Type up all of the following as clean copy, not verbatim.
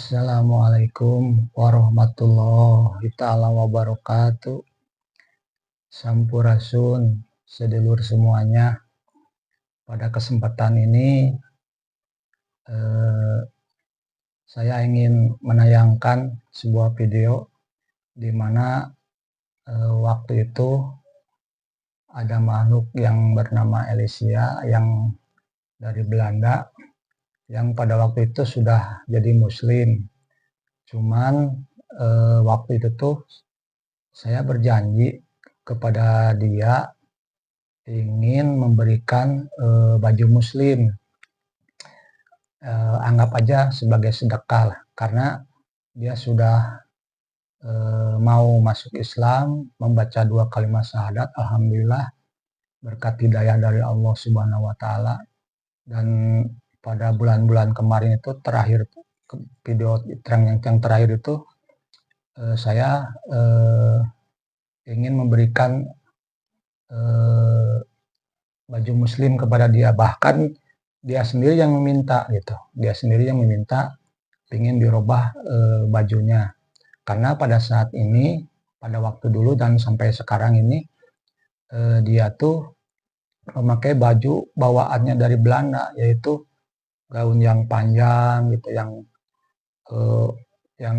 Assalamualaikum warahmatullahi ta'ala wabarakatuh. Sampurasun, sedulur semuanya. Pada kesempatan ini saya ingin menayangkan sebuah video di mana waktu itu ada makhluk yang bernama Alicia yang dari Belanda, yang pada waktu itu sudah jadi muslim. Cuman waktu itu tuh saya berjanji kepada dia ingin memberikan baju muslim, anggap aja sebagai sedekah lah, karena dia sudah mau masuk Islam, membaca 2 kalimat syahadat. Alhamdulillah berkat hidayah dari Allah Subhanahu wa Ta'ala. Dan pada bulan-bulan kemarin itu terakhir, video yang terakhir itu saya ingin memberikan baju muslim kepada dia. Bahkan dia sendiri yang meminta gitu, dia sendiri yang meminta ingin dirubah bajunya, karena pada saat ini, pada waktu dulu dan sampai sekarang ini dia tuh memakai baju bawaannya dari Belanda, yaitu gaun yang panjang gitu, yang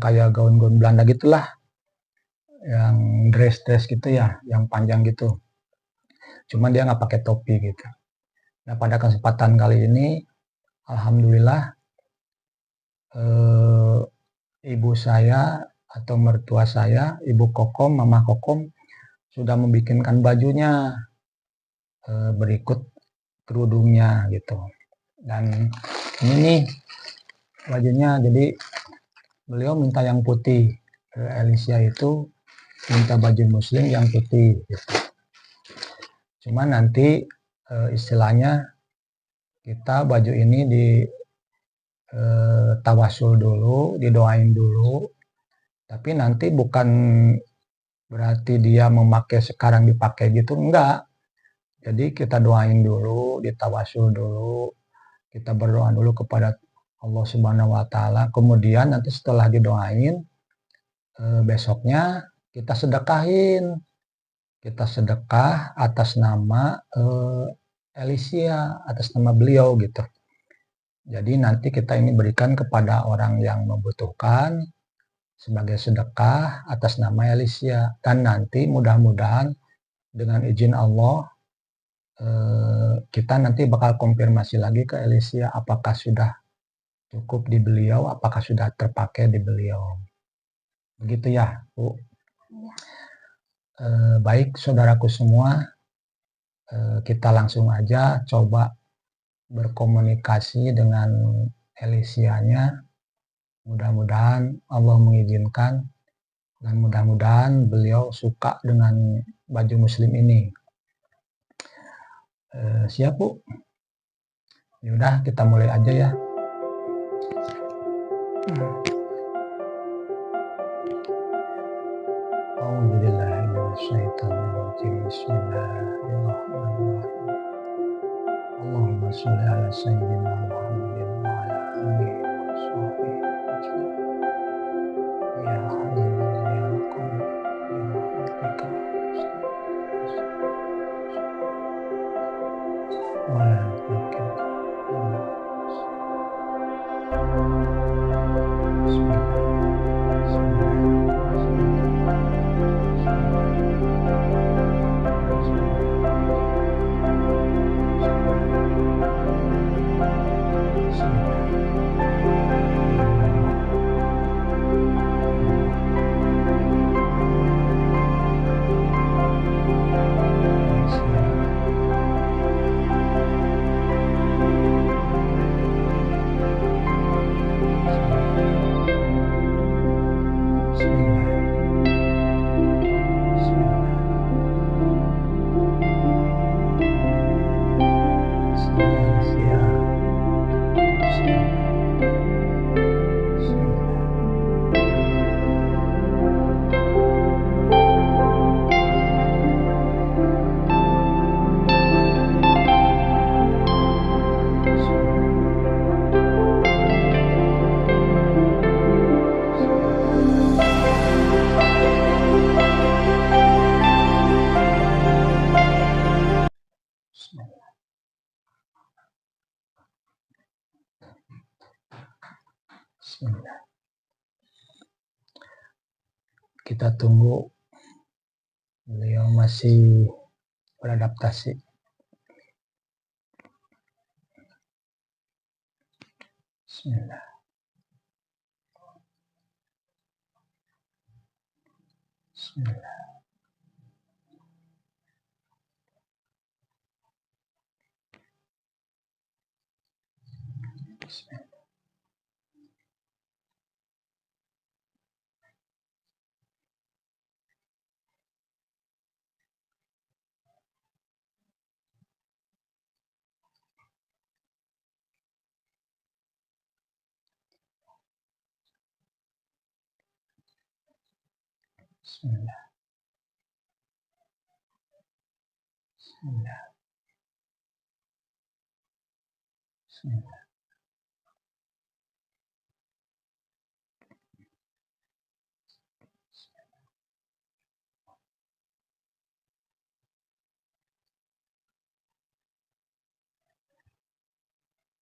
kayak gaun-gaun Belanda gitulah, yang dress gitu ya, yang panjang gitu. Cuman dia nggak pakai topi gitu. Nah, pada kesempatan kali ini, alhamdulillah ibu saya atau mertua saya, Ibu Kokom, Mama Kokom, sudah membikinkan bajunya berikut kerudungnya gitu. Dan ini nih bajunya, jadi beliau minta yang putih, Alicia itu minta baju muslim yang putih gitu. Cuman nanti istilahnya kita baju ini di tawasul dulu, didoain dulu, tapi nanti bukan berarti dia memakai sekarang dipakai gitu, enggak. Jadi kita doain dulu, ditawasul dulu, kita berdoa dulu kepada Allah Subhanahu wa Ta'ala. Kemudian nanti setelah didoain, besoknya kita sedekahin, kita sedekah atas nama Alicia, atas nama beliau gitu. Jadi nanti kita ini berikan kepada orang yang membutuhkan sebagai sedekah atas nama Alicia. Dan nanti mudah-mudahan dengan izin Allah kita nanti bakal konfirmasi lagi ke Alicia apakah sudah cukup di beliau, apakah sudah terpakai di beliau. Begitu ya, Bu? Ya. Baik saudaraku semua, kita langsung aja coba berkomunikasi dengan Alicia-nya. Mudah-mudahan Allah mengizinkan dan mudah-mudahan beliau suka dengan baju muslim ini. Siap, Bu? Yaudah, kita mulai aja ya. Bismillahirrahmanirrahim. Allahumma sholli ala sayyidina Muhammadin wa ala alihi wa sahbihi ajma'in. Ya hayyu ya qayyum bi rahmatika wa la Bismillah. Kita tunggu, beliau masih beradaptasi. Bismillah. Bismillah. Bismillah. Bismillah. Bismillah. Bismillah.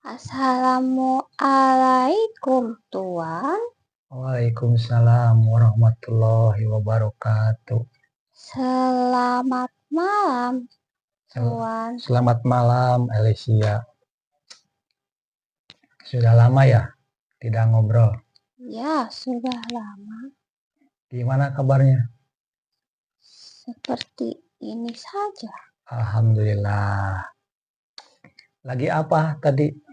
Assalamualaikum Tuan. Waalaikumsalam warahmatullahi wabarakatuh. Selamat malam Tuan. Selamat malam Alicia. Sudah lama ya tidak ngobrol? Ya, sudah lama. Gimana kabarnya? Seperti ini saja. Alhamdulillah. Lagi apa tadi?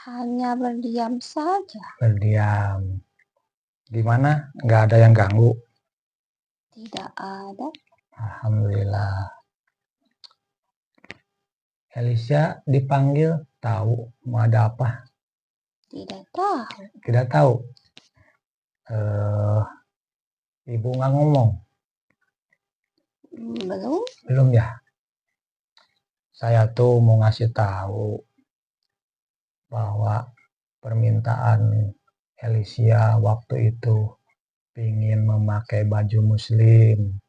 Hanya berdiam saja. Berdiam. Gimana? Nggak ada yang ganggu? Tidak ada. Alhamdulillah. Alicia dipanggil, tahu mau ada apa? Tidak tahu. Tidak tahu. Ibu nggak ngomong? Belum. Belum ya? Saya tuh mau ngasih tahu bahwa permintaan Alicia waktu itu ingin memakai baju muslim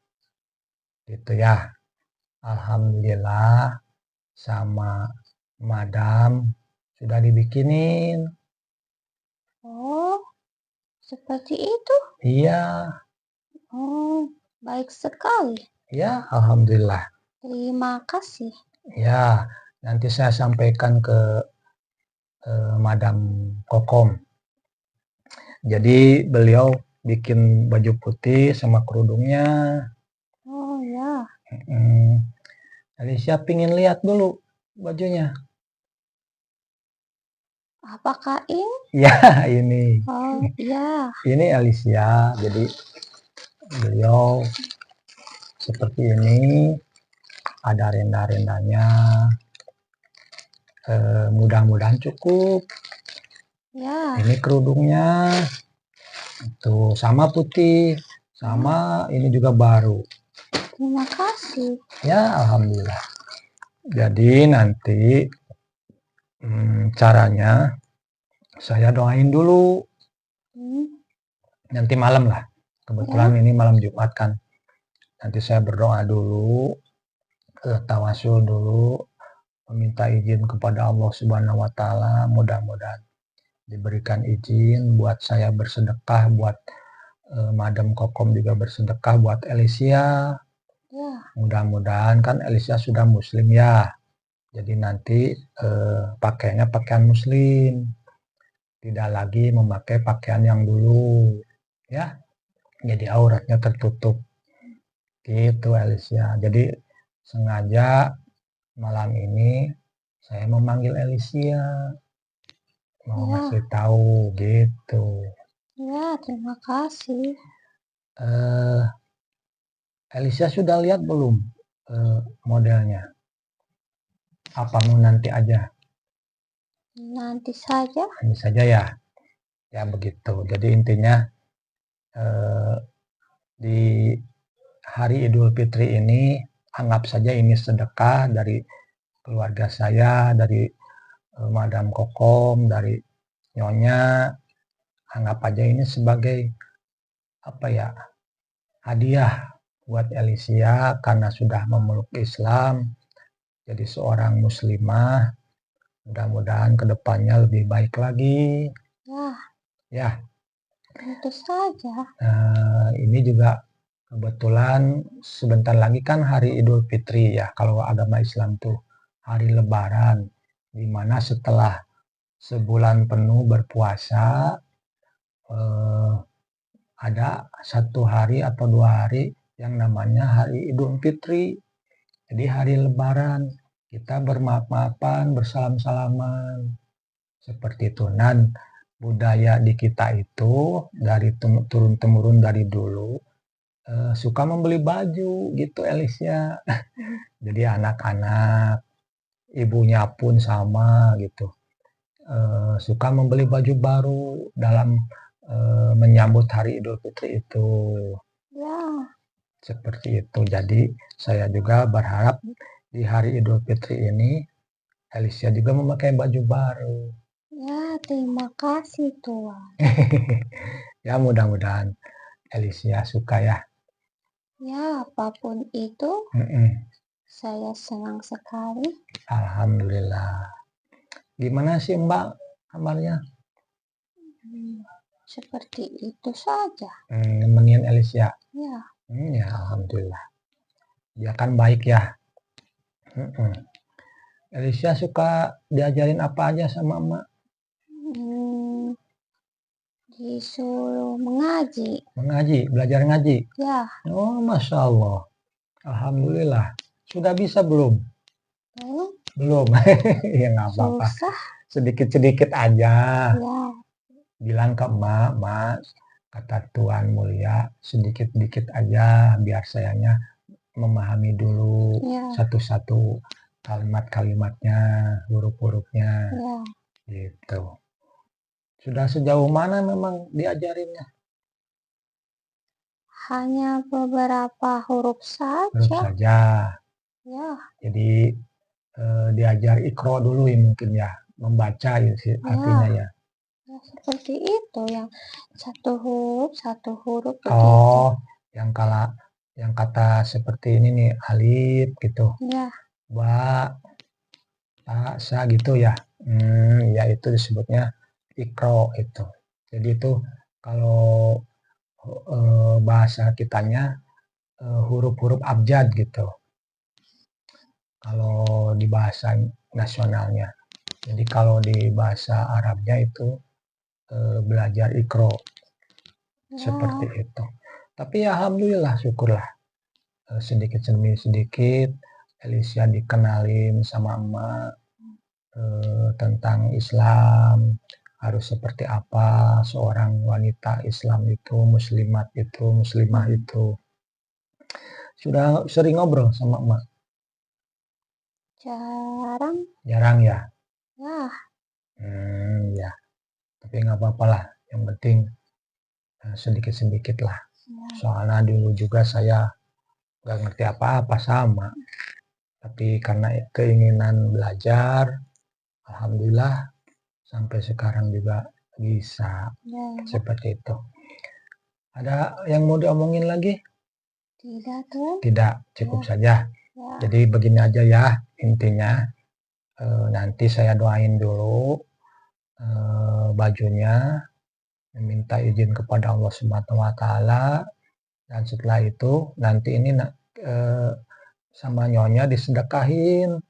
gitu ya. Alhamdulillah sama madam sudah dibikinin. Oh, seperti itu? Iya. Oh, baik sekali. Ya, alhamdulillah. Terima kasih. Ya, nanti saya sampaikan ke Madam Kokom. Jadi beliau bikin baju putih sama kerudungnya. Oh ya. Alicia pingin lihat dulu bajunya. Apakah ini? Ya, ini. Oh ya. Ini Alicia. Jadi beliau seperti ini. Ada renda-rendanya. Mudah-mudahan cukup. Ya. Ini kerudungnya. Tuh sama putih. Sama ini juga baru. Terima kasih. Ya, alhamdulillah. Jadi nanti caranya saya doain dulu. Nanti malam lah. Kebetulan ini malam Jumat kan. Nanti saya berdoa dulu, tawasul dulu, meminta izin kepada Allah Subhanahu wa taala, mudah-mudahan diberikan izin buat saya bersedekah, buat Madam Kokom juga bersedekah buat Alicia. Ya. Mudah-mudahan kan Alicia sudah muslim ya. Jadi nanti pakainya pakaian muslim. Tidak lagi memakai pakaian yang dulu. Ya. Jadi auratnya tertutup. Gitu Alicia. Jadi sengaja malam ini saya memanggil Alicia. Mau ngasih tahu gitu. Ya, terima kasih. Alicia sudah lihat belum modelnya? Apa mau nanti aja? Nanti saja. Nanti saja ya. Ya begitu. Jadi intinya di hari Idul Fitri ini anggap saja ini sedekah dari keluarga saya, dari Madam Kokom, dari Nyonya. Anggap aja ini sebagai apa ya, hadiah buat Alicia karena sudah memeluk Islam, jadi seorang muslimah. Mudah-mudahan kedepannya lebih baik lagi. Ya, Ya, tentu saja. ini juga kebetulan sebentar lagi kan hari Idul Fitri ya, kalau agama Islam tuh hari Lebaran, dimana setelah sebulan penuh berpuasa, eh, ada 1 hari atau 2 hari yang namanya hari Idul Fitri. Jadi hari Lebaran, kita bermaaf-maafan, bersalam-salaman, seperti itu. Dan budaya di kita itu dari turun-temurun dari dulu suka membeli baju gitu Elisya. Jadi anak-anak, ibunya pun sama gitu. Suka membeli baju baru dalam menyambut hari Idul Fitri itu. Ya, Seperti itu. Jadi saya juga berharap di hari Idul Fitri ini Alicia juga memakai baju baru. ya, terima kasih Tuhan. Ya mudah-mudahan Alicia suka ya. Ya, apapun itu, saya senang sekali. Alhamdulillah. Gimana sih Mbak kabarnya? Seperti itu saja. Nemenin Alicia. Ya, Ya alhamdulillah. Dia kan baik ya. Alicia suka diajarin apa aja sama emak? disuruh mengaji. Mengaji, belajar ngaji. Ya, Oh, Masya Allah. Alhamdulillah. Sudah bisa belum? belum Belum. Ya nggak apa-apa. susah. Sedikit-sedikit aja. Ya, Bilang ke emak, Mak, kata Tuan Mulia, sedikit-sedikit aja biar sayanya memahami dulu ya, satu-satu kalimat-kalimatnya, huruf-hurufnya, ya. gitu. Sudah sejauh mana memang diajarinnya? Hanya beberapa huruf Huruf saja. saja. Ya, Jadi diajar ikro dulu ya mungkin ya, membaca ya, artinya ya. ya seperti itu yang satu huruf begitu. Oh, yang kata seperti ini nih, alif gitu, Ya, ba, ta, sa gitu ya. Ya itu disebutnya ikro itu. Jadi itu kalau bahasa kitanya huruf-huruf abjad gitu. Kalau di bahasa nasionalnya. Jadi kalau di bahasa Arabnya itu belajar ikro ya, seperti itu. Tapi ya alhamdulillah syukurlah sedikit demi sedikit Alicia dikenalin sama emak tentang Islam, harus seperti apa seorang wanita Islam itu, muslimah itu. Sudah sering ngobrol sama emak? jarang. Jarang ya? Ya, Ya. Tapi nggak apa-apa lah. Yang penting sedikit-sedikit lah. ya, Soalnya dulu juga saya nggak ngerti apa-apa sama. Tapi karena keinginan belajar, alhamdulillah sampai sekarang juga bisa ya. seperti itu. Ada yang mau diomongin lagi? Tidak tuh. Tidak, cukup saja. Ya, Jadi begini aja ya intinya. Nanti saya doain dulu bajunya, meminta izin kepada Allah Subhanahu wa taala, dan setelah itu nanti ini sama nyonya disedekahin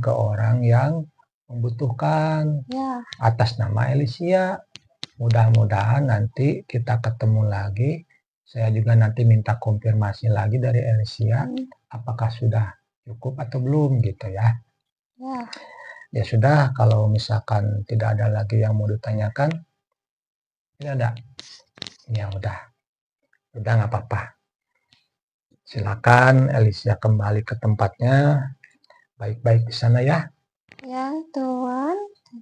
ke orang yang membutuhkan ya, atas nama Alicia. Mudah-mudahan nanti kita ketemu lagi. Saya juga nanti minta konfirmasi lagi dari Alicia apakah sudah cukup atau belum gitu ya. ya. Ya sudah, kalau misalkan tidak ada lagi yang mau ditanyakan, tidak ada. Ya udah nggak apa-apa. Silakan Alicia kembali ke tempatnya. Baik-baik di sana ya. Ya, Tuhan.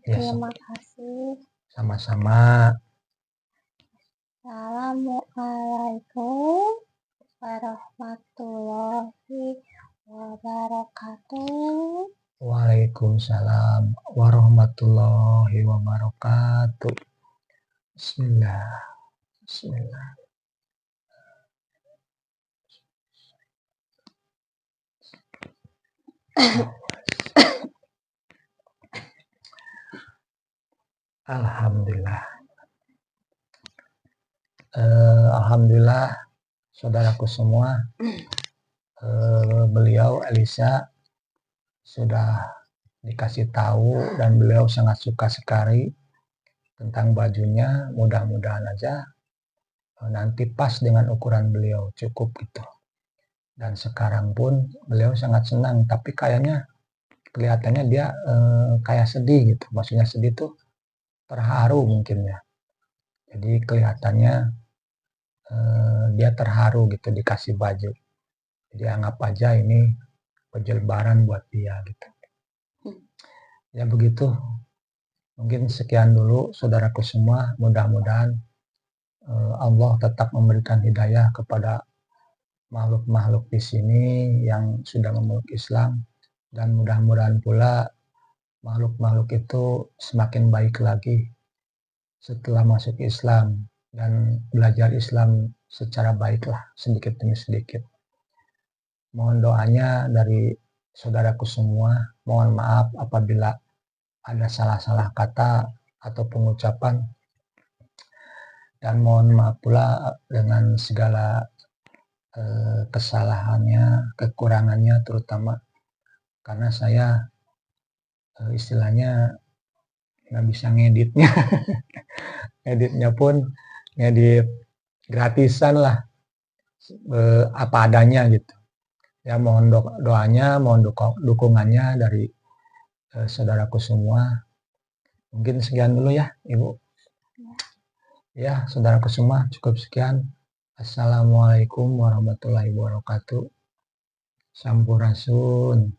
Ya, Terima kasih. sama-sama. Assalamualaikum warahmatullahi wabarakatuh. Waalaikumsalam warahmatullahi wabarakatuh. Bismillah. Bismillah. Alhamdulillah. Alhamdulillah saudaraku semua, beliau Elisa sudah dikasih tahu dan beliau sangat suka sekali tentang bajunya. Mudah-mudahan aja nanti pas dengan ukuran beliau, cukup gitu. Dan sekarang pun beliau sangat senang, tapi kayaknya kelihatannya dia kayak sedih gitu. Maksudnya sedih tuh terharu mungkin ya. Jadi kelihatannya dia terharu gitu dikasih baju. Jadi anggap aja ini penjelbaran buat dia gitu. Ya begitu. Mungkin sekian dulu saudaraku semua. Mudah-mudahan Allah tetap memberikan hidayah kepada makhluk-makhluk di sini yang sudah memeluk Islam, dan mudah-mudahan pula makhluk-makhluk itu semakin baik lagi setelah masuk Islam dan belajar Islam secara baiklah sedikit demi sedikit. Mohon doanya dari saudaraku semua. Mohon maaf apabila ada salah-salah kata atau pengucapan, dan mohon maaf pula dengan segala kesalahannya, kekurangannya, terutama karena saya istilahnya nggak bisa ngeditnya. Ngeditnya pun ngedit gratisan lah, apa adanya gitu. Ya mohon doanya, mohon dukungannya dari saudaraku semua. Mungkin sekian dulu ya Ibu. Ya saudaraku semua, cukup sekian. Assalamualaikum warahmatullahi wabarakatuh. Sampurasun.